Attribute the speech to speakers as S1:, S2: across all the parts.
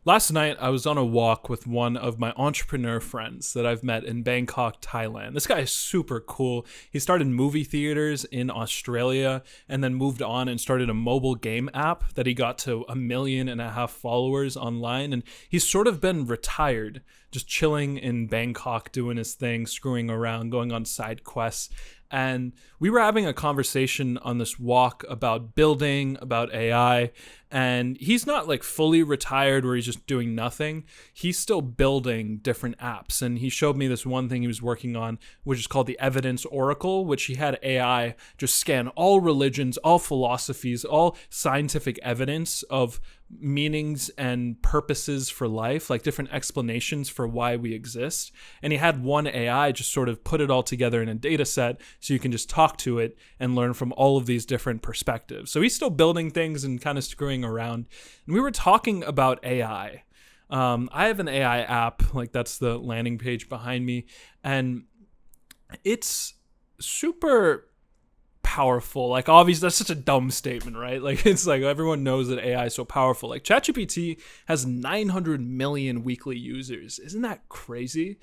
S1: Last night, I was on a walk with one of my entrepreneur friends that I've met in Bangkok, Thailand. This guy is super cool. He started movie theaters in Australia and then moved on and started a mobile game app that he got to 1.5 million followers online. And he's sort of been retired, just chilling in Bangkok, doing his thing, screwing around, going on side quests. And we were having a conversation on this walk about building, about AI. And he's not like fully retired where he's just doing nothing. He's still building different apps. And he showed me this one thing he was working on, which is called the Evidence Oracle, which he had AI just scan all religions, all philosophies, all scientific evidence of meanings and purposes for life, like different explanations for why we exist. And he had one AI just sort of put it all together in a data set so you can just talk to it and learn from all of these different perspectives. So he's still building things and kind of screwing around. And we were talking about AI. I have an AI app, like that's the landing page behind me, and it's super powerful. Like, obviously, that's such a dumb statement, right? Like, it's like everyone knows that AI is so powerful. Like, ChatGPT has 900 million weekly users. Isn't that crazy?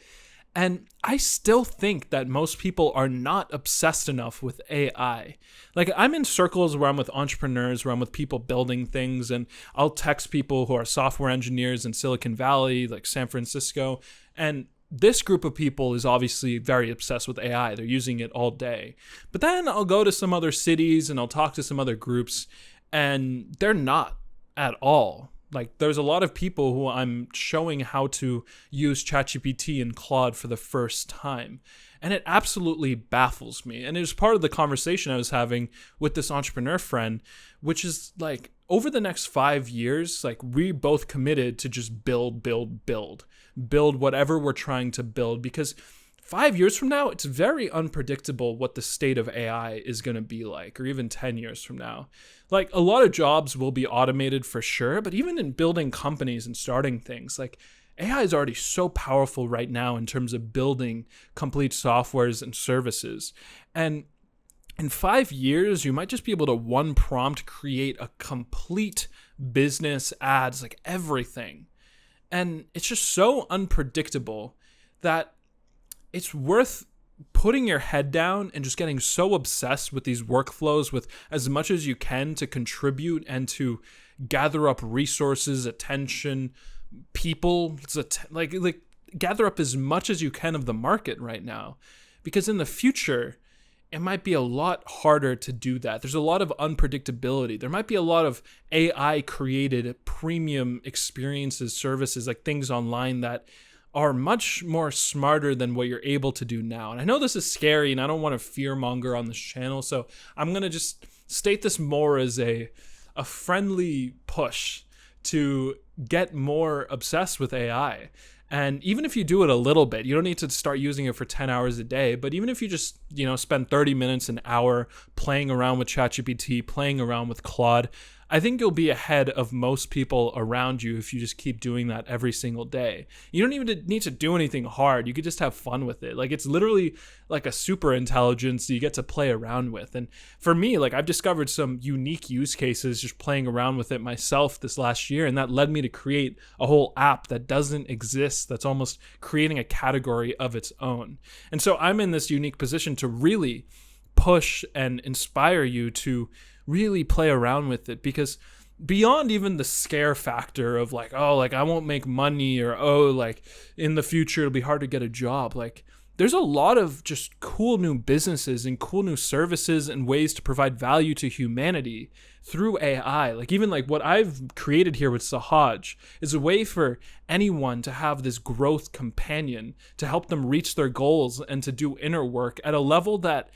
S1: And I still think that most people are not obsessed enough with AI. Like, I'm in circles where I'm with entrepreneurs, where I'm with people building things, and I'll text people who are software engineers in Silicon Valley, like San Francisco, and this group of people is obviously very obsessed with AI. They're using it all day. But then I'll go to some other cities and I'll talk to some other groups, and they're not at all. Like, there's a lot of people who I'm showing how to use ChatGPT and Claude for the first time. And it absolutely baffles me. And it was part of the conversation I was having with this entrepreneur friend, which is like, over the next 5 years, like, we both committed to just build whatever we're trying to build, because 5 years from now, it's very unpredictable what the state of AI is going to be like, or even 10 years from now. Like, a lot of jobs will be automated for sure, but even in building companies and starting things, like, AI is already so powerful right now in terms of building complete softwares and services. And in 5 years, you might just be able to one prompt create a complete business, ads, like everything. And it's just so unpredictable that it's worth putting your head down and just getting so obsessed with these workflows with as much as you can to contribute and to gather up resources, attention, people, like gather up as much as you can of the market right now. Because in the future, it might be a lot harder to do that. There's a lot of unpredictability. There might be a lot of AI created premium experiences, services, like things online that are much more smarter than what you're able to do now. And I know this is scary and I don't want to fear monger on this channel. So I'm going to just state this more as a friendly push to get more obsessed with AI. And even if you do it a little bit, you don't need to start using it for 10 hours a day. But even if you just, spend 30 minutes, an hour playing around with ChatGPT, playing around with Claude, I think you'll be ahead of most people around you if you just keep doing that every single day. You don't even need to do anything hard. You could just have fun with it. Like, it's literally like a super intelligence you get to play around with. And for me, like, I've discovered some unique use cases just playing around with it myself this last year. And that led me to create a whole app that doesn't exist, that's almost creating a category of its own. And so I'm in this unique position to really push and inspire you to really play around with it, because beyond even the scare factor of like, oh, like I won't make money, or oh, like in the future it'll be hard to get a job, like there's a lot of just cool new businesses and cool new services and ways to provide value to humanity through AI. Like, even like what I've created here with Sahaj is a way for anyone to have this growth companion to help them reach their goals and to do inner work at a level that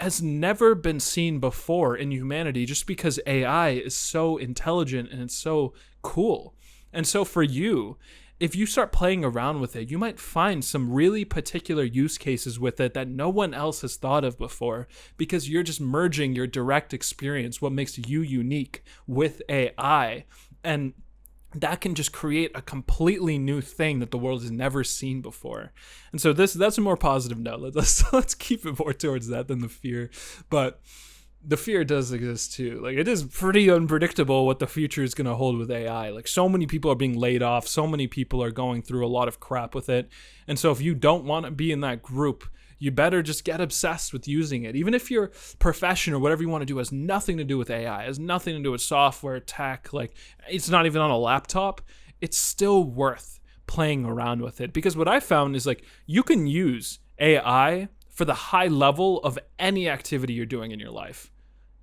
S1: has never been seen before in humanity, just because AI is so intelligent and it's so cool. And so for you, if you start playing around with it, you might find some really particular use cases with it that no one else has thought of before, because you're just merging your direct experience, what makes you unique, with AI. And that can just create a completely new thing that the world has never seen before. And so that's a more positive note. Let's keep it more towards that than the fear. But the fear does exist too. Like, it is pretty unpredictable what the future is going to hold with AI. Like, so many people are being laid off, so many people are going through a lot of crap with it. And so if you don't want to be in that group, you better just get obsessed with using it. Even if your profession or whatever you want to do has nothing to do with AI, has nothing to do with software, tech, like it's not even on a laptop, it's still worth playing around with it. Because what I found is like you can use AI for the high level of any activity you're doing in your life.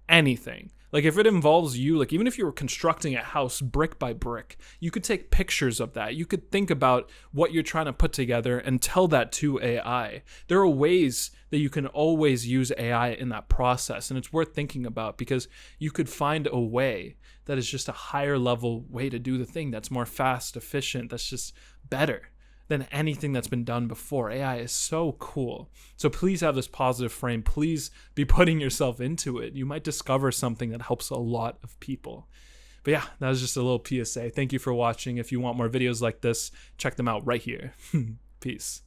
S1: Anything. Like if it involves you, like even if you were constructing a house brick by brick, you could take pictures of that. You could think about what you're trying to put together and tell that to AI. There are ways that you can always use AI in that process, and it's worth thinking about because you could find a way that is just a higher level way to do the thing that's more fast, efficient, that's just better than anything that's been done before. AI is so cool. So please have this positive frame. Please be putting yourself into it. You might discover something that helps a lot of people. But yeah, that was just a little PSA. Thank you for watching. If you want more videos like this, check them out right here. Peace.